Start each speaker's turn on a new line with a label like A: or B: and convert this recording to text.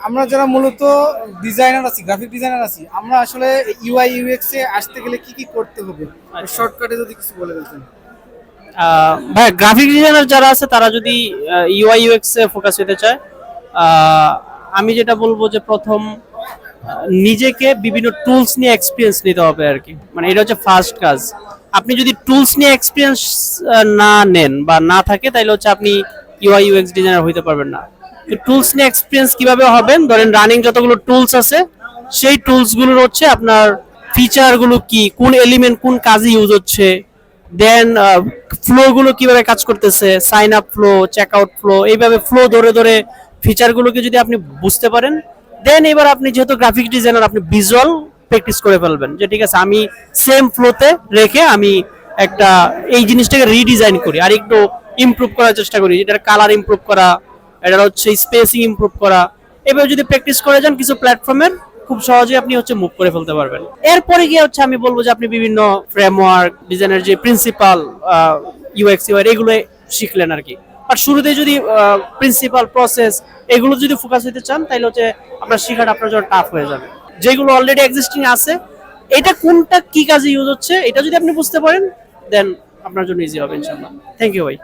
A: আমরা যারা মূলত ডিজাইনার আছি, গ্রাফিক ডিজাইনার আছি, আমরা আসলে ইউআই ইউএক্স এ আসতে গেলে কি কি করতে হবে, শর্টকাটে যদি কিছু বলে দিতেন।
B: ভাই গ্রাফিক ডিজাইনার যারা আছে তারা যদি ইউআই ইউএক্স এ ফোকাস হতে চায়, আহ, আমি যেটা বলবো যে প্রথম নিজেকে বিভিন্ন টুলস নিয়ে এক্সপিরিয়েন্স নিতে হবে আর কি, মানে এটা হচ্ছে ফার্স্ট কাজ। আপনি যদি টুলস নিয়ে এক্সপিরিয়েন্স না নেন বা না থাকে তাহলে হচ্ছে আপনি ইউআই ইউএক্স ডিজাইনার হইতে পারবেন না। তো টুলস নিয়ে এক্সপিরিয়েন্স কিভাবে হবেন, ধরেন রানিং যতগুলো টুলস আছে সেই টুলস গুলোর হচ্ছে আপনার ফিচার গুলো কি, কোন এলিমেন্ট কোন কাজে ইউজ হচ্ছে, দেন ফ্লো গুলো কিভাবে কাজ করতেছে, sign up flow, check out flow, এইভাবে ফ্লো ধরে ধরে ফিচার গুলোকে যদি আপনি বুঝতে পারেন, দেন এবার আপনি যেহেতু গ্রাফিক ডিজাইনার আপনি ভিজুয়াল প্র্যাকটিস করে ফেলবেন যে ঠিক আছে আমি সেম ফ্লোতে রেখে আমি একটা এই জিনিসটাকে রিডিজাইন করি আর একটু ইমপ্রুভ করার চেষ্টা করি, এটার কালার ইমপ্রুভ করা, এটা হচ্ছে স্পেসিং ইমপ্রুভ করা। এভাবে যদি প্র্যাকটিস করে যান কিছু প্ল্যাটফর্মের, খুব সহজে আপনি হচ্ছে মুভ করে ফেলতে পারবেন। এরপরে গিয়ে হচ্ছে আমি বলবো যে আপনি বিভিন্ন ফ্রেমওয়ার্ক ডিজাইনের যে প্রিন্সিপাল ইউএক্স ইউআই এগুলো শিখলেন আর কি। আর শুরুতে যদি প্রিন্সিপাল প্রসেস এগুলো যদি ফোকাস হতে চান তাহলে হচ্ছে আপনার শেখাটা আপনার জন্য টাফ হয়ে যাবে। যেগুলো অলরেডি এক্সিস্টিং আছে এটা কোনটা কি কাজে ইউজ হচ্ছে এটা যদি আপনি বুঝতে পারেন দেন আপনার জন্য ইজি হবে ইনশাআল্লাহ। থ্যাংক ইউ ভাই।